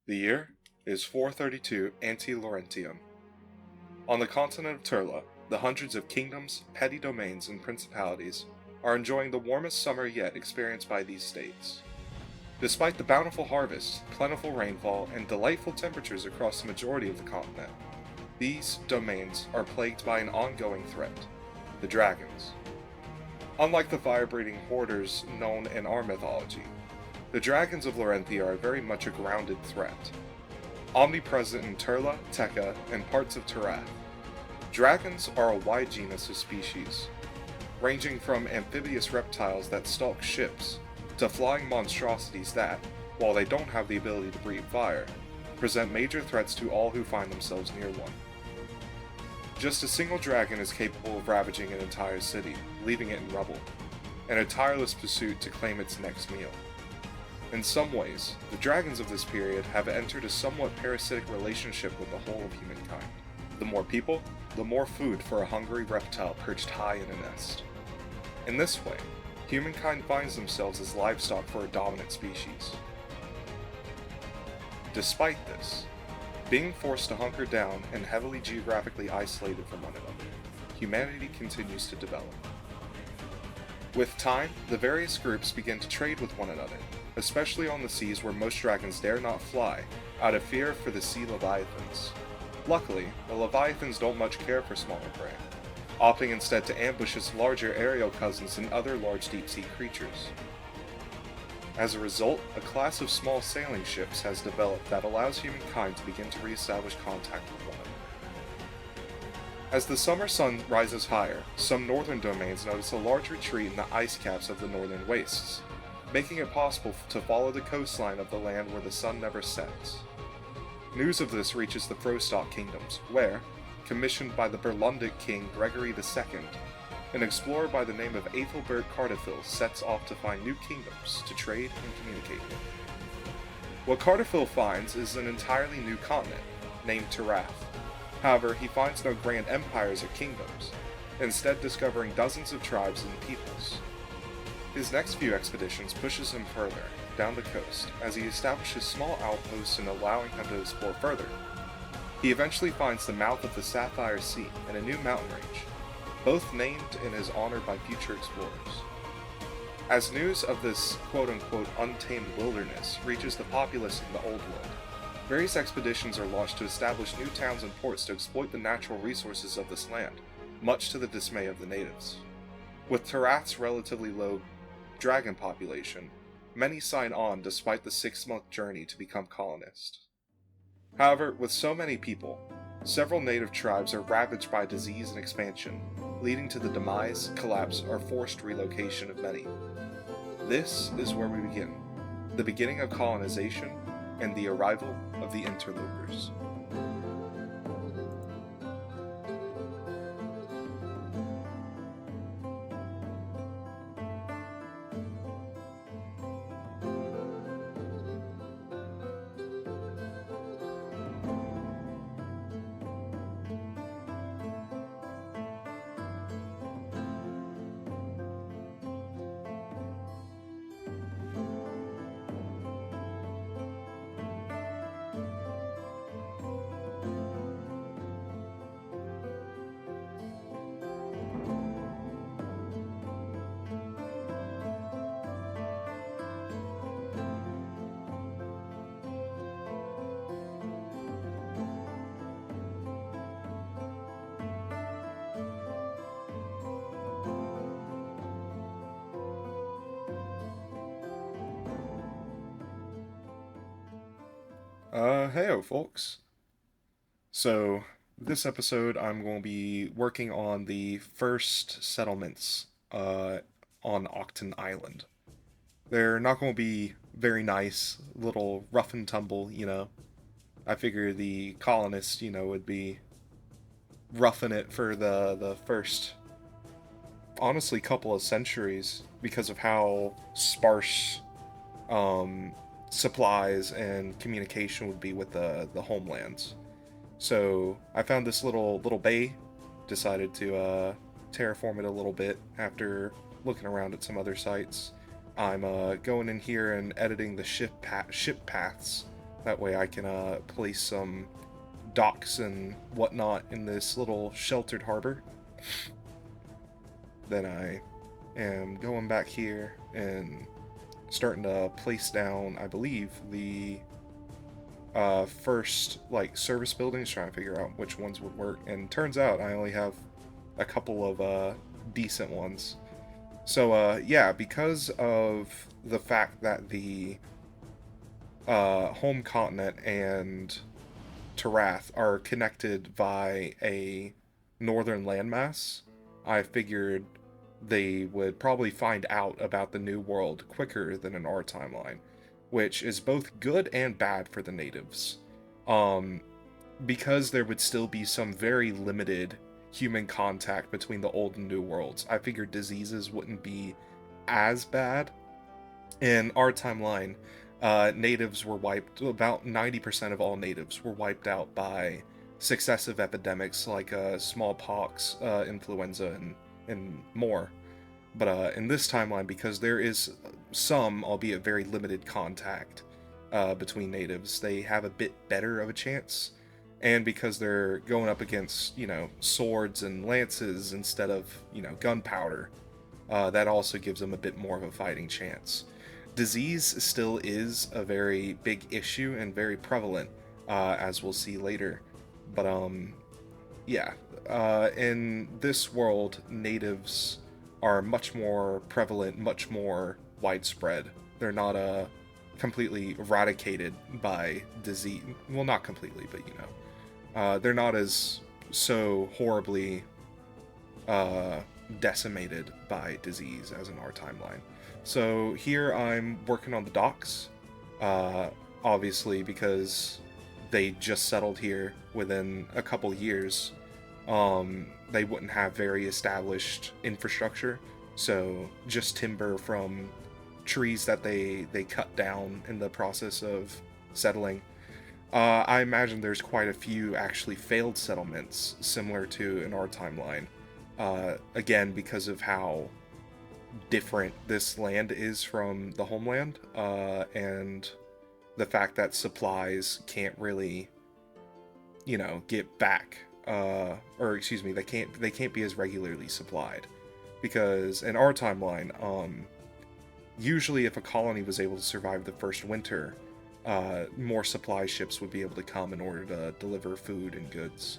The year is 432 Ante-Laurentium. On the continent of Turla, the hundreds of kingdoms, petty domains, and principalities are enjoying the warmest summer yet experienced by these states. Despite the bountiful harvest, plentiful rainfall, and delightful temperatures across the majority of the continent, these domains are plagued by an ongoing threat: the dragons. Unlike the fire-breathing hoarders known in our mythology, the dragons of Laurentia are very much a grounded threat. Omnipresent in Turla, Tekka, and parts of Terath, dragons are a wide genus of species, ranging from amphibious reptiles that stalk ships to flying monstrosities that, while they don't have the ability to breathe fire, present major threats to all who find themselves near one. Just a single dragon is capable of ravaging an entire city, leaving it in rubble, in a tireless pursuit to claim its next meal. In some ways, the dragons of this period have entered a somewhat parasitic relationship with the whole of humankind. The more people, the more food for a hungry reptile perched high in a nest. In this way, humankind finds themselves as livestock for a dominant species. Despite this, being forced to hunker down and heavily geographically isolated from one another, humanity continues to develop. With time, the various groups begin to trade with one another, especially on the seas where most dragons dare not fly, out of fear for the sea leviathans. Luckily, the leviathans don't much care for smaller prey, opting instead to ambush its larger aerial cousins and other large deep-sea creatures. As a result, a class of small sailing ships has developed that allows humankind to begin to re-establish contact with one another. As the summer sun rises higher, some northern domains notice a large retreat in the ice caps of the northern wastes, making it possible to follow the coastline of the land where the sun never sets. News of this reaches the Frostock kingdoms, where, commissioned by the Burlundic king Gregory II, an explorer by the name of Ethelbert Cardophil sets off to find new kingdoms to trade and communicate with. What Cardophil finds is an entirely new continent, named Terath. However, he finds no grand empires or kingdoms, instead discovering dozens of tribes and peoples. His next few expeditions pushes him further, down the coast, as he establishes small outposts and allowing him to explore further. He eventually finds the mouth of the Sapphire Sea and a new mountain range, both named in his honor by future explorers. As news of this quote-unquote untamed wilderness reaches the populace in the Old World, various expeditions are launched to establish new towns and ports to exploit the natural resources of this land, much to the dismay of the natives. With Terath's relatively low dragon population, many sign on despite the 6-month journey to become colonists. However, with so many people, several native tribes are ravaged by disease and expansion, leading to the demise, collapse, or forced relocation of many. This is where we begin, the beginning of colonization and the arrival of the Interlopers. Heyo folks. So, this episode I'm going to be working on the first settlements on Auckton Island. They're not going to be very nice, little rough and tumble, I figure the colonists, would be roughing it for the first, honestly, couple of centuries because of how sparse supplies and communication would be with the homelands. So I found this little bay, decided to terraform it a little bit after looking around at some other sites. I'm going in here and editing the ship paths That way I can place some docks and whatnot in this little sheltered harbor. Then I am going back here and starting to place down, I believe, the first like service buildings, trying to figure out which ones would work. And turns out I only have a couple of decent ones. So yeah, because of the fact that the home continent and Tarath are connected by a northern landmass, I figured they would probably find out about the New World quicker than in our timeline, which is both good and bad for the natives. Um, because there would still be some very limited human contact between the old and new worlds, I figured diseases wouldn't be as bad. In our timeline, natives were wiped, about 90% of all natives were wiped out by successive epidemics like smallpox, influenza, and more. But in this timeline, because there is some, albeit very limited, contact between natives, they have a bit better of a chance. And because they're going up against, swords and lances instead of, gunpowder, that also gives them a bit more of a fighting chance. Disease still is a very big issue and very prevalent, as we'll see later. But, yeah. In this world, natives are much more prevalent, much more widespread. They're not completely eradicated by disease. Well, not completely, but they're not as so horribly decimated by disease as in our timeline. So here I'm working on the docks, obviously because they just settled here within a couple years. They wouldn't have very established infrastructure, so just timber from trees that they cut down in the process of settling. I imagine there's quite a few actually failed settlements similar to in our timeline. Again, because of how different this land is from the homeland, and the fact that supplies can't really, get back, or excuse me, they can't be as regularly supplied, because in our timeline, usually if a colony was able to survive the first winter, more supply ships would be able to come in order to deliver food and goods.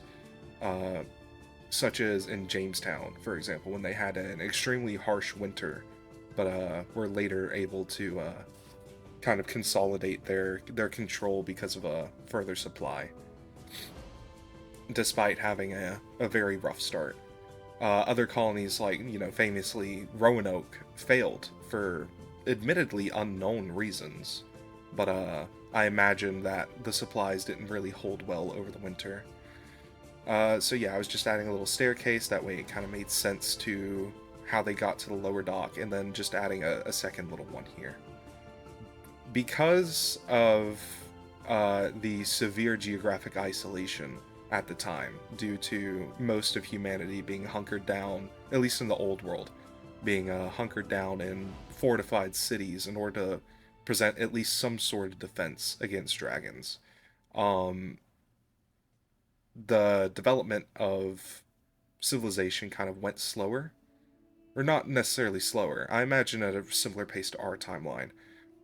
Such as in Jamestown, for example, when they had an extremely harsh winter, but were later able to kind of consolidate their control because of a further supply, despite having a very rough start. Other colonies, like, famously Roanoke, failed for admittedly unknown reasons, but I imagine that the supplies didn't really hold well over the winter. So yeah, I was just adding a little staircase, that way it kind of made sense to how they got to the lower dock, and then just adding a second little one here. Because of the severe geographic isolation at the time, due to most of humanity being hunkered down, at least in the old world, being hunkered down in fortified cities in order to present at least some sort of defense against dragons. Um, the development of civilization kind of went slower, or not necessarily slower. I imagine at a similar pace to our timeline,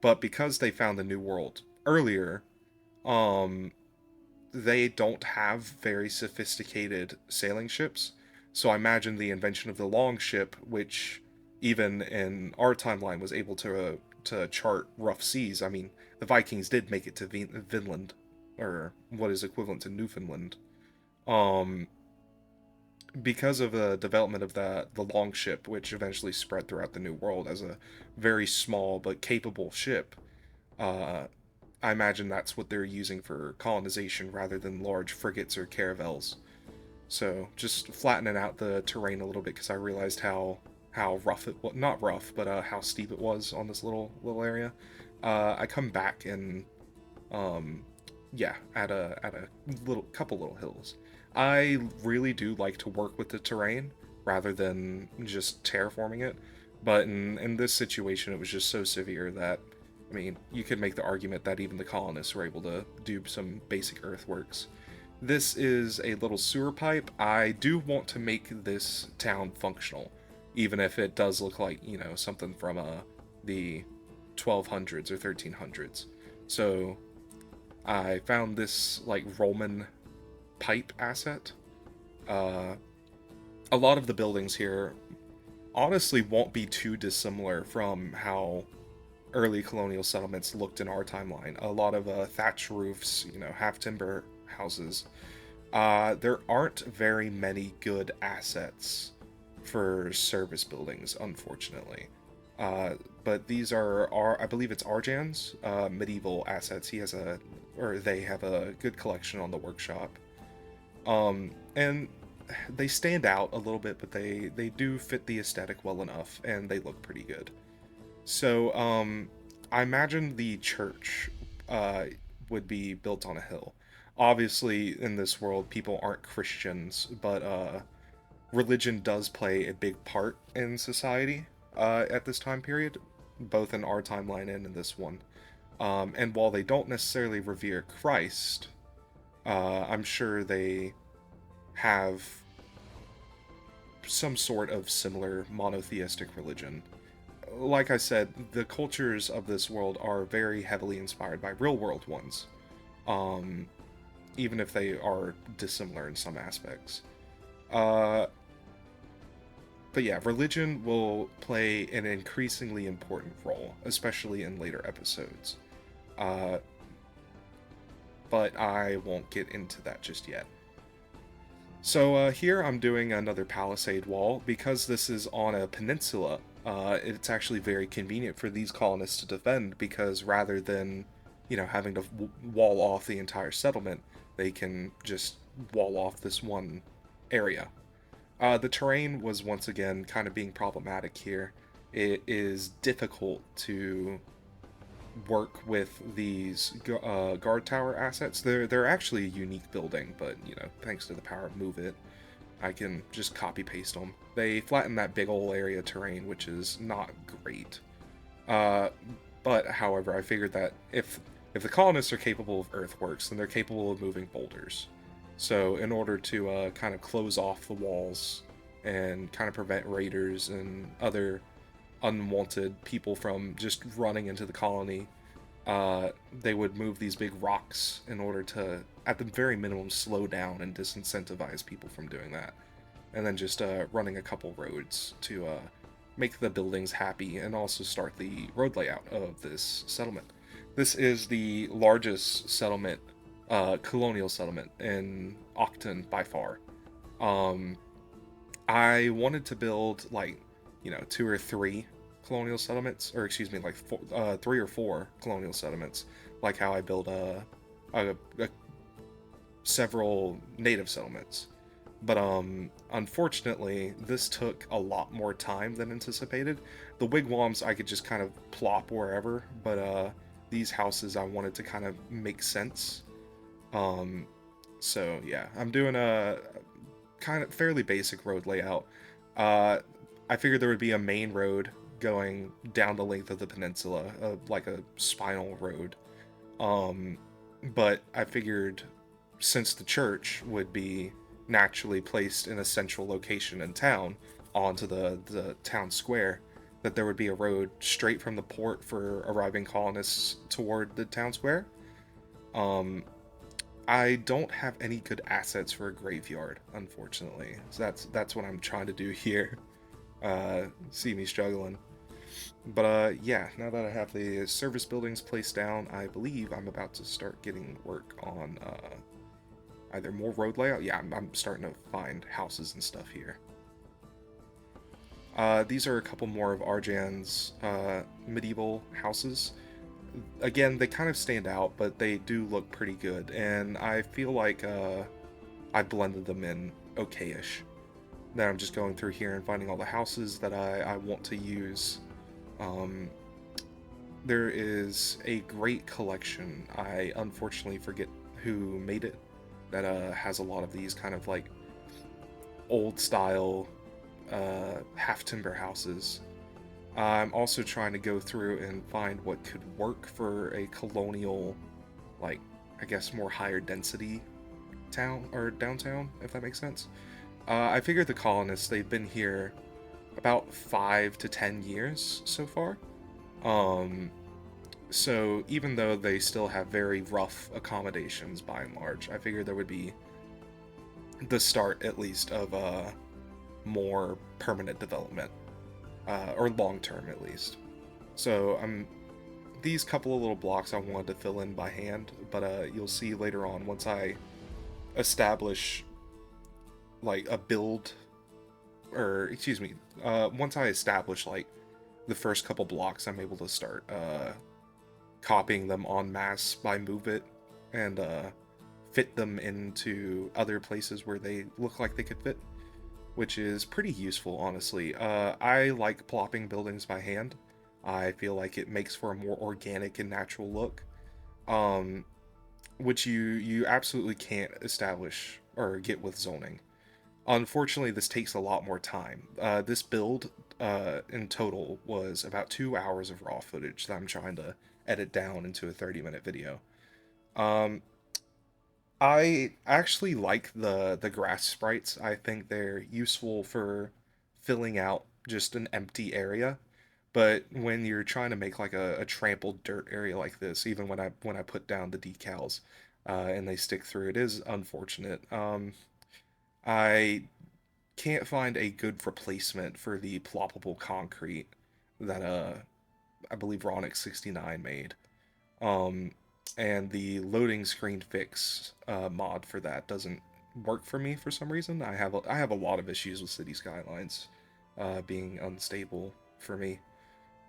but because they found the New World earlier, um, they don't have very sophisticated sailing ships. So I imagine the invention of the longship, which even in our timeline was able to chart rough seas. I mean, the Vikings did make it to Vinland, or what is equivalent to Newfoundland. Um, because of the development of the longship, which eventually spread throughout the New World as a very small but capable ship, uh, I imagine that's what they're using for colonization rather than large frigates or caravels. So just flattening out the terrain a little bit, because I realized how rough it was, not rough, but how steep it was on this little area. I come back and yeah, at a little hills. I really do like to work with the terrain rather than just terraforming it, but in this situation it was just so severe that I mean, you could make the argument that even the colonists were able to do some basic earthworks. This is a little sewer pipe. I do want to make this town functional, even if it does look like, something from the 1200s or 1300s. So I found this like Roman pipe asset. Uh, a lot of the buildings here honestly won't be too dissimilar from how early colonial settlements looked in our timeline. A lot of thatch roofs, half timber houses. There aren't very many good assets for service buildings, unfortunately. But these are I believe it's Arjan's medieval assets. They have a good collection on the workshop. And they stand out a little bit, but they do fit the aesthetic well enough, and they look pretty good. So, I imagine the church would be built on a hill. Obviously, in this world, people aren't Christians, but religion does play a big part in society at this time period, both in our timeline and in this one. And while they don't necessarily revere Christ, I'm sure they have some sort of similar monotheistic religion. Like I said, the cultures of this world are very heavily inspired by real world ones, um, even if they are dissimilar in some aspects. Uh, but yeah, religion will play an increasingly important role, especially in later episodes. Uh, but I won't get into that just yet. So here I'm doing another palisade wall. Because this is on a peninsula, it's actually very convenient for these colonists to defend, because rather than, having to wall off the entire settlement, they can just wall off this one area. The terrain was once again kind of being problematic here. It is difficult to work with these guard tower assets. They're actually a unique building, but thanks to the power of Move It, I can just copy paste them. They flatten that big ol' area terrain, which is not great. Uh, but however, I figured that if the colonists are capable of earthworks, then they're capable of moving boulders. So in order to kind of close off the walls and kind of prevent raiders and other unwanted people from just running into the colony, they would move these big rocks in order to, at the very minimum, slow down and disincentivize people from doing that. And then just running a couple roads to make the buildings happy and also start the road layout of this settlement. This is the largest settlement, colonial settlement in Auckton by far. Um, I wanted to build like, two or three colonial settlements, or excuse me, like three or four colonial settlements, like how I built several native settlements. But unfortunately, this took a lot more time than anticipated. The wigwams I could just kind of plop wherever, but these houses I wanted to kind of make sense. Um, so yeah, I'm doing a kind of fairly basic road layout. I figured there would be a main road going down the length of the peninsula, like a spinal road. Um, but I figured since the church would be naturally placed in a central location in town onto the town square, that there would be a road straight from the port for arriving colonists toward the town square. Um, I don't have any good assets for a graveyard, unfortunately. So that's what I'm trying to do here. See me struggling. But yeah, now that I have the service buildings placed down, I believe I'm about to start getting work on either more road layout. Yeah, I'm starting to find houses and stuff here. These are a couple more of Arjan's medieval houses. Again, they kind of stand out, but they do look pretty good, and I feel like I blended them in okay-ish. Now I'm just going through here and finding all the houses that I want to use. There is a great collection. I unfortunately forget who made it, that has a lot of these kind of like old style half timber houses. I'm also trying to go through and find what could work for a colonial, like, I guess more higher density town or downtown, if that makes sense. I figured the colonists, they've been here about 5 to 10 years so far. Um, so even though they still have very rough accommodations by and large, I figured there would be the start at least of more permanent development, or long term at least. So these couple of little blocks I wanted to fill in by hand, but you'll see later on once I establish like a build, or excuse me, once I establish like the first couple blocks, I'm able to start copying them en masse by Move It and fit them into other places where they look like they could fit, which is pretty useful, honestly. I like plopping buildings by hand. I feel like it makes for a more organic and natural look, um, which you absolutely can't establish or get with zoning. Unfortunately, this takes a lot more time. This build in total was about 2 hours of raw footage that I'm trying to edit down into a 30-minute video. Um, I actually like the grass sprites. I think they're useful for filling out just an empty area. But when you're trying to make like a trampled dirt area like this, even when I put down the decals and they stick through, it is unfortunate. I can't find a good replacement for the ploppable concrete that I believe Ronix 69 made. Um, and the loading screen fix mod for that doesn't work for me for some reason. I have a lot of issues with City Skylines being unstable for me.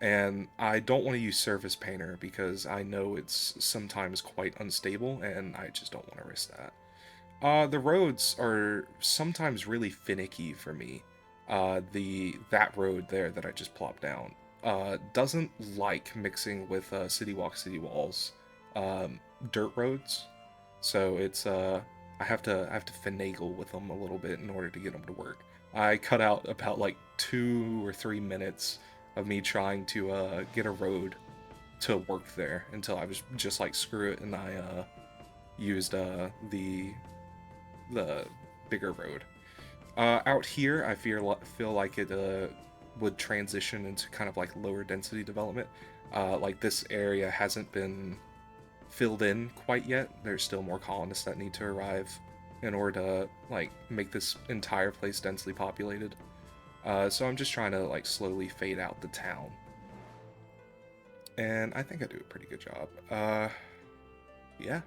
And I don't want to use Surface Painter because I know it's sometimes quite unstable and I just don't want to risk that. The roads are sometimes really finicky for me. That road there that I just plopped down doesn't like mixing with City Walk City Walls um, dirt roads, so I have to finagle with them a little bit in order to get them to work. I cut out about like 2 or 3 minutes of me trying to get a road to work there until I was just like screw it, and I used the bigger road. Out here, I feel like it would transition into kind of like lower density development. Like this area hasn't been filled in quite yet. There's still more colonists that need to arrive in order to like make this entire place densely populated. So I'm just trying to like slowly fade out the town, and I think I do a pretty good job. Yeah.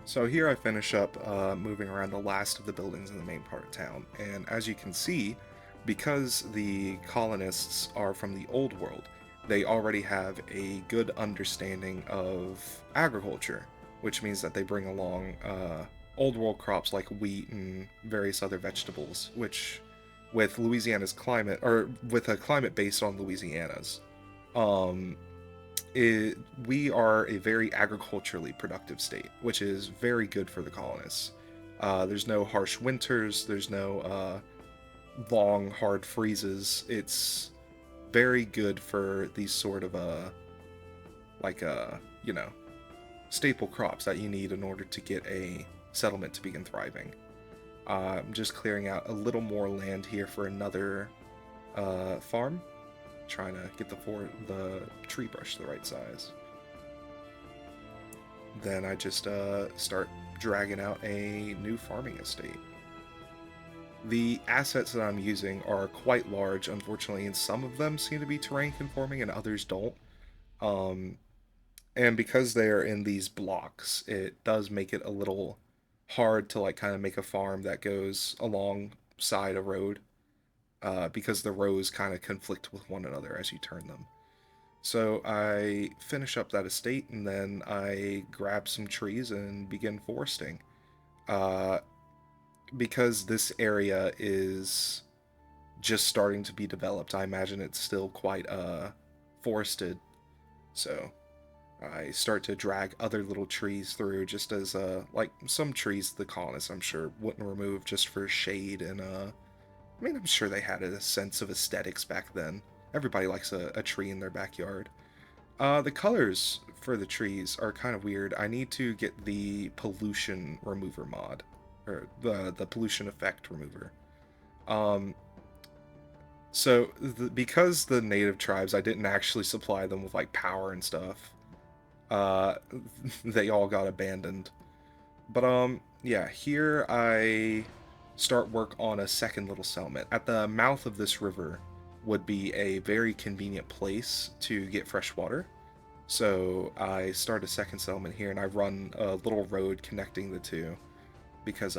So here I finish up moving around the last of the buildings in the main part of town, and as you can see, because the colonists are from the old world, they already have a good understanding of agriculture, which means that they bring along old world crops like wheat and various other vegetables, which with Louisiana's climate, or with a climate based on Louisiana's, um, it, we are a very agriculturally productive state, which is very good for the colonists. There's no harsh winters. There's no long, hard freezes. It's very good for these sort of like you know, staple crops that you need in order to get a settlement to begin thriving. I'm just clearing out a little more land here for another farm, trying to get the tree brush the right size. Then I just start dragging out a new farming estate. The assets that I'm using are quite large, unfortunately, and some of them seem to be terrain conforming and others don't. Um, and because they're in these blocks, it does make it a little hard to like kind of make a farm that goes alongside a road, because the rows kind of conflict with one another as you turn them. So I finish up that estate and then I grab some trees and begin foresting. Uh, because this area is just starting to be developed, I imagine it's still quite forested. So I start to drag other little trees through, just as like some trees the colonists I'm sure wouldn't remove just for shade and I mean I'm sure they had a sense of aesthetics back then. Everybody likes a tree in their backyard. The colors for the trees are kind of weird. I need to get the pollution remover mod, or the pollution effect remover. Um, because the native tribes, I didn't actually supply them with like power and stuff. Uh, they all got abandoned. But yeah, here I start work on a second little settlement. At the mouth of this river would be a very convenient place to get fresh water. So I start a second settlement here and I run a little road connecting the two because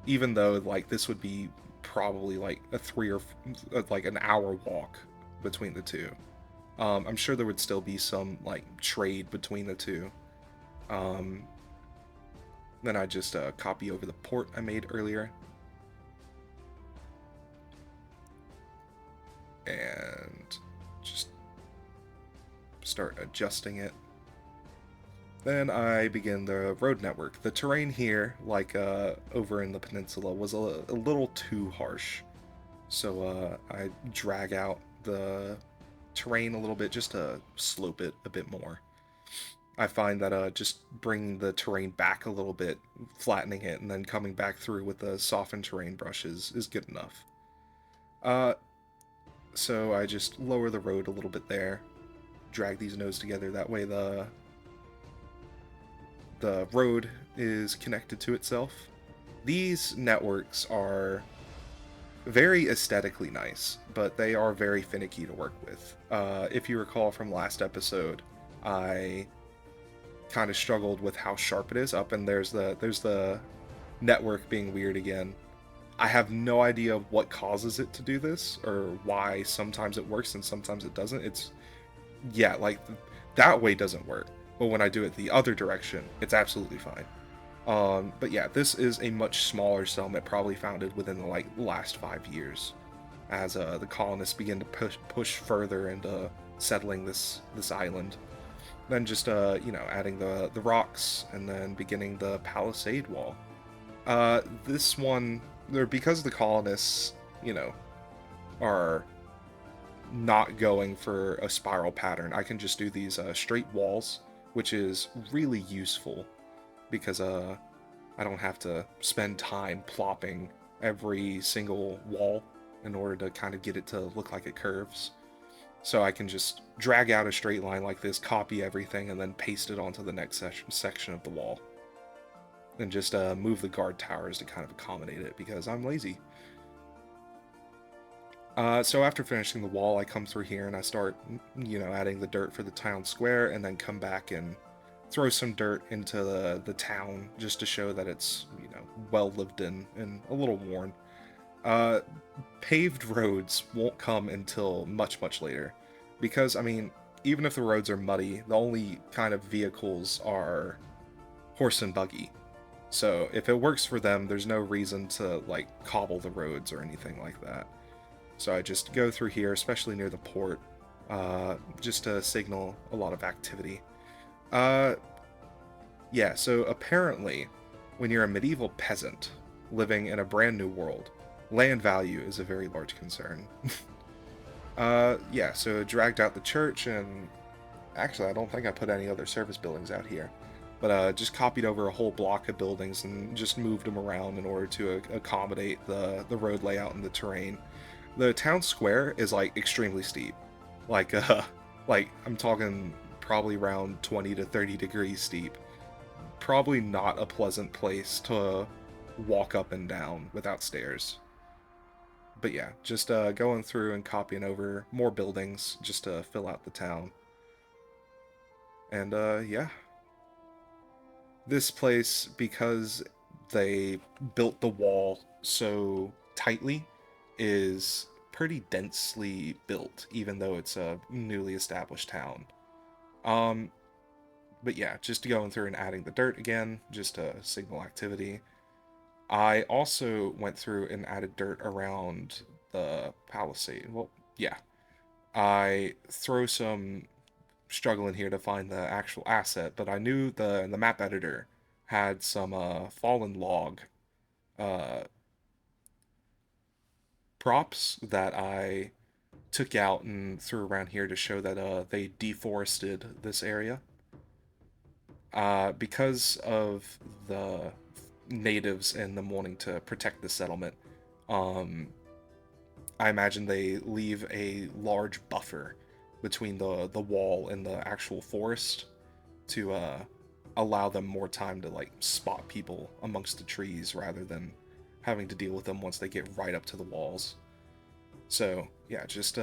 even though like this would be probably like a like an hour walk between the two, I'm sure there would still be some like trade between the two. Um, then I just copy over the port I made earlier. And just start adjusting it. Then I begin the road network. The terrain here, like over in the peninsula, was a little too harsh. So I drag out the terrain a little bit just to slope it a bit more. I find that just bringing the terrain back a little bit, flattening it, and then coming back through with the softened terrain brushes is good enough. Uh, so I just lower the road a little bit there, drag these nodes together. That way the road is connected to itself. These networks are very aesthetically nice, but they are very finicky to work with. If you recall from last episode, I kind of struggled with how sharp it is up, and there's the network being weird again. I have no idea what causes it to do this or why sometimes it works and sometimes it doesn't. It's yeah, like that way doesn't work, but when I do it the other direction, it's absolutely fine. But yeah, this is a much smaller settlement, probably founded within the like last 5 years, as the colonists begin to push further into settling this island. Then just adding the rocks and then beginning the palisade wall. This one, because the colonists, are not going for a spiral pattern, I can just do these straight walls, which is really useful because I don't have to spend time plopping every single wall in order to kind of get it to look like it curves. So I can just drag out a straight line like this, copy everything, and then paste it onto the next section of the wall. And just move the guard towers to kind of accommodate it because I'm lazy. So after finishing the wall, I come through here and I start, adding the dirt for the town square, and then come back and throw some dirt into the town just to show that it's, well lived in and a little worn. Paved roads won't come until much, much later. Because, I mean, even if the roads are muddy, the only kind of vehicles are horse and buggy. So if it works for them, there's no reason to, like, cobble the roads or anything like that. So I just go through here, especially near the port, just to signal a lot of activity. Yeah, so apparently, when you're a medieval peasant living in a brand new world, land value is a very large concern. Yeah, so dragged out the church, and actually I don't think I put any other service buildings out here, but just copied over a whole block of buildings and just moved them around in order to accommodate the road layout and the terrain. The town square is like extremely steep, like I'm talking probably around 20 to 30 degrees steep, probably not a pleasant place to walk up and down without stairs. But yeah, just going through and copying over more buildings just to fill out the town. And yeah, this place, because they built the wall so tightly, is pretty densely built, even though it's a newly established town. Um, but yeah, just going through and adding the dirt again, just to signal activity. I also went through and added dirt around the palisade. Well, yeah. I throw some struggle in here to find the actual asset, but I knew the map editor had some fallen log uh, props that I took out and threw around here to show that they deforested this area. Because of the natives and them wanting to protect the settlement, um, I imagine they leave a large buffer between the wall and the actual forest to allow them more time to like spot people amongst the trees rather than having to deal with them once they get right up to the walls. So yeah, just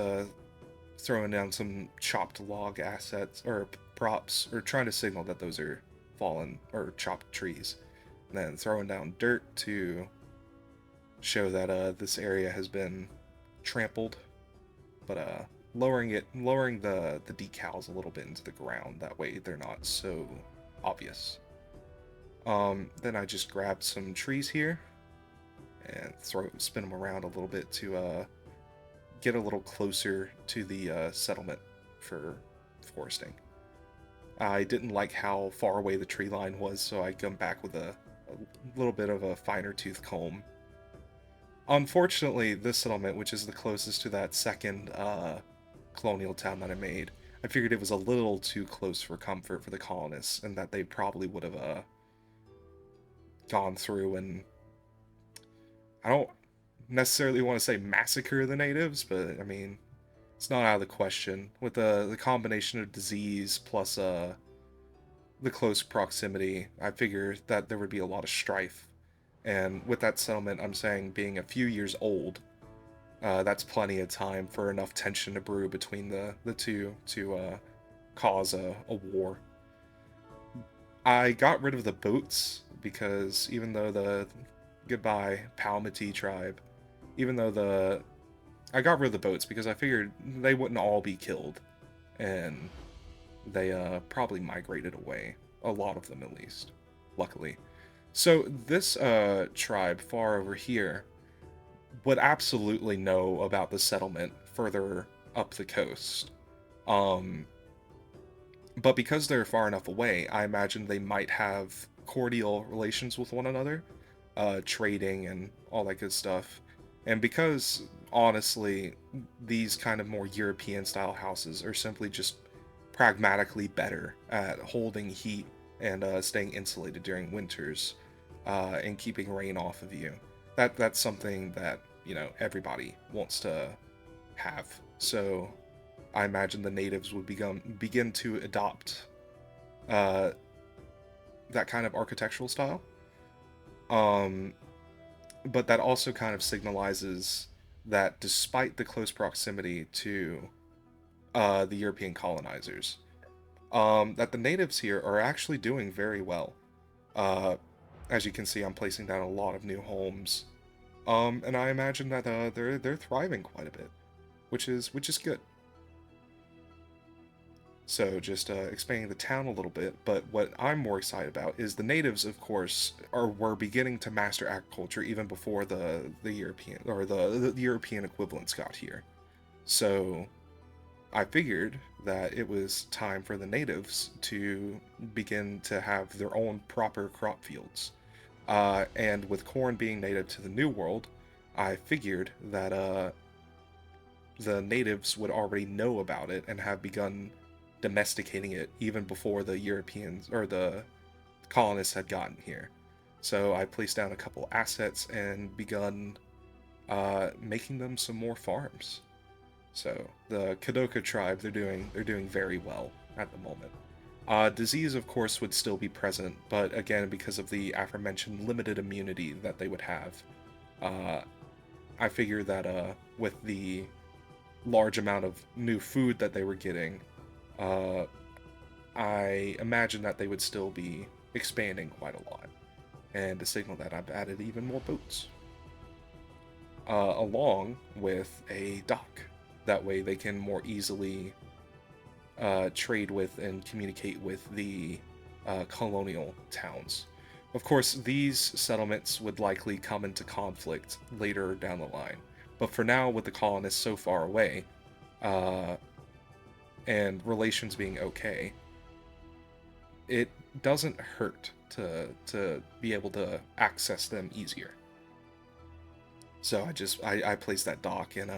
throwing down some chopped log assets or props, or trying to signal that those are fallen or chopped trees, and then throwing down dirt to show that this area has been trampled, but lowering the decals a little bit into the ground. That way they're not so obvious. Then I just grabbed some trees here and spin them around a little bit to get a little closer to the settlement for foresting. I didn't like how far away the tree line was, so I come back with a little bit of a finer tooth comb. Unfortunately, this settlement, which is the closest to that second colonial town that I made, I figured it was a little too close for comfort for the colonists, and that they probably would have gone through and, I don't necessarily want to say massacre the natives, but I mean, it's not out of the question with the combination of disease plus the close proximity. I figure that there would be a lot of strife, and with that settlement, I'm saying being a few years old, that's plenty of time for enough tension to brew between the two to cause a war. I got rid of the boats because even though the goodbye Palmati tribe, even though the I got rid of the boats because I figured they wouldn't all be killed, and they probably migrated away. A lot of them, at least, luckily. So this tribe far over here would absolutely know about the settlement further up the coast. Um, but because they're far enough away, I imagine they might have cordial relations with one another, trading and all that good stuff. And because, honestly, these kind of more European style houses are simply just pragmatically better at holding heat and staying insulated during winters, and keeping rain off of you. That's something that everybody wants to have. So I imagine the natives would begin to adopt uh, that kind of architectural style. Um, but that also kind of signalizes that despite the close proximity to the European colonizers, that the natives here are actually doing very well. Uh, as you can see, I'm placing down a lot of new homes, and I imagine that they're thriving quite a bit, which is good. So just expanding the town a little bit, but what I'm more excited about is the natives, of course, were beginning to master agriculture even before the European or the European equivalents got here. So I figured that it was time for the natives to begin to have their own proper crop fields. And with corn being native to the New World, I figured that the natives would already know about it and have begun domesticating it even before the Europeans or the colonists had gotten here. So I placed down a couple assets and begun making them some more farms. So the Kadoka tribe, they're doing very well at the moment. Disease, of course, would still be present, but again, because of the aforementioned limited immunity that they would have, uh, I figure that with the large amount of new food that they were getting, uh, I imagine that they would still be expanding quite a lot. And to signal that, I've added even more boats, along with a dock. That way they can more easily trade with and communicate with the colonial towns. Of course, these settlements would likely come into conflict later down the line, but for now, with the colonists so far away, uh, and relations being okay, it doesn't hurt to be able to access them easier. So I placed that dock and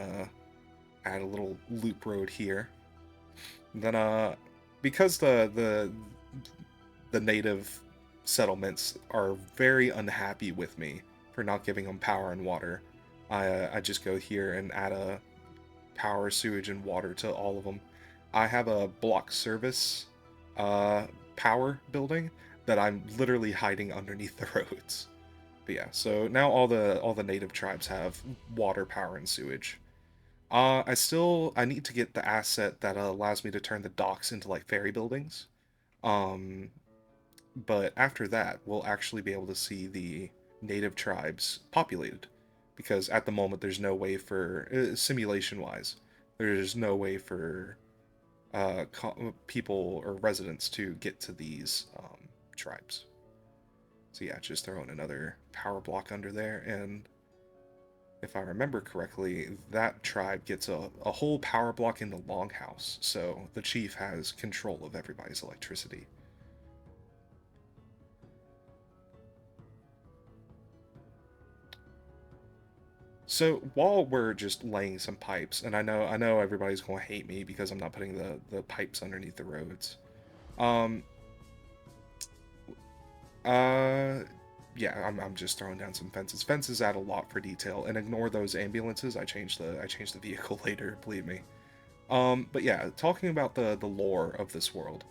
add a little loop road here. Then because the native settlements are very unhappy with me for not giving them power and water, I just go here and add a power, sewage, and water to all of them. I have a block service uh, power building that I'm literally hiding underneath the roads. But yeah, so now all the native tribes have water, power, and sewage. I need to get the asset that allows me to turn the docks into like ferry buildings. Um, but after that, we'll actually be able to see the native tribes populated, because at the moment there's no way for simulation wise, there's no way for people or residents to get to these tribes. So yeah, just throw in another power block under there, and if I remember correctly, that tribe gets a whole power block in the longhouse, so the chief has control of everybody's electricity. So while we're just laying some pipes, and I know everybody's going to hate me because I'm not putting the pipes underneath the roads. Um, uh, yeah, I'm just throwing down some fences. Fences add a lot for detail, and ignore those ambulances. I changed the vehicle later, believe me. But yeah, talking about the lore of this world.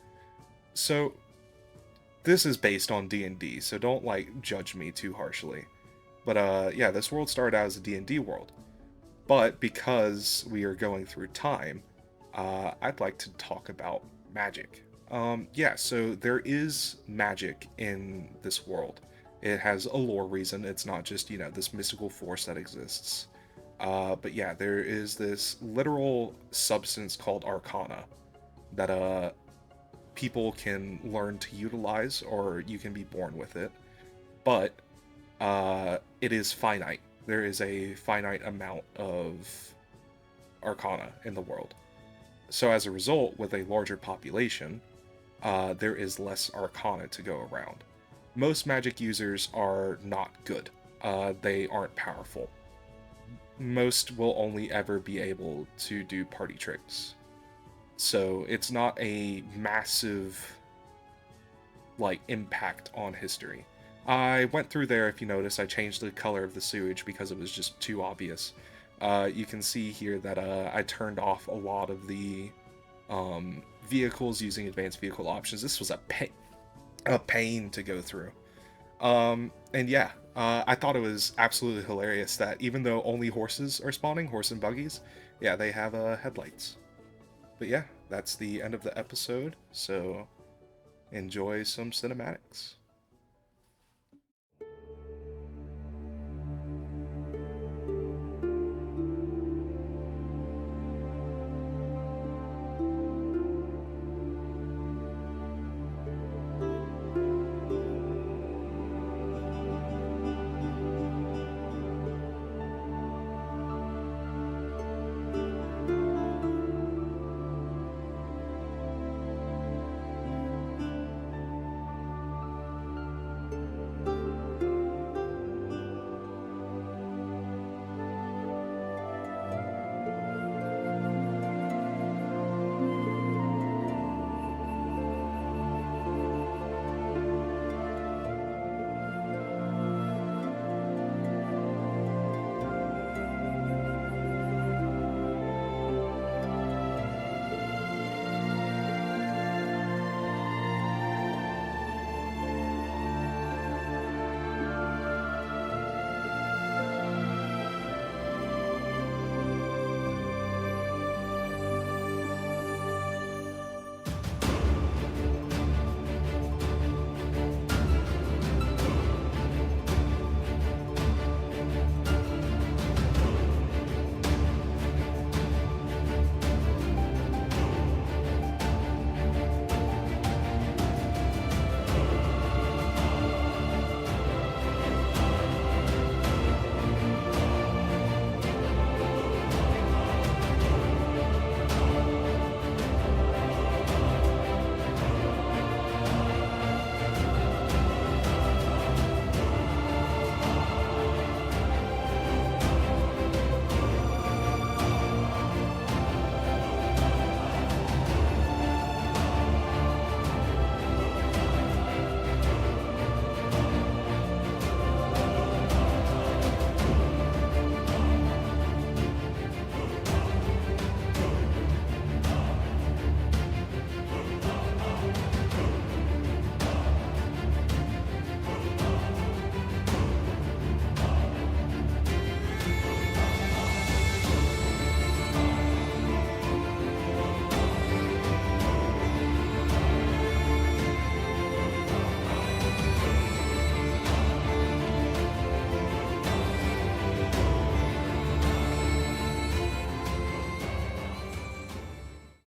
So this is based on D&D, so don't like judge me too harshly. But yeah, this world started out as a D&D world. But because we are going through time, I'd like to talk about magic. Yeah, so there is magic in this world. It has a lore reason. It's not just, this mystical force that exists. But yeah, there is this literal substance called Arcana that people can learn to utilize, or you can be born with it. But it is finite. There is a finite amount of Arcana in the world. So as a result, with a larger population, there is less Arcana to go around. Most magic users are not good. They aren't powerful. Most will only ever be able to do party tricks. So it's not a massive like impact on history. I went through there, if you notice, I changed the color of the sewage because it was just too obvious. You can see here that I turned off a lot of the vehicles using advanced vehicle options. This was a pain to go through. And yeah, I thought it was absolutely hilarious that even though only horses are spawning, horse and buggies, yeah, they have headlights. But yeah, that's the end of the episode, so enjoy some cinematics.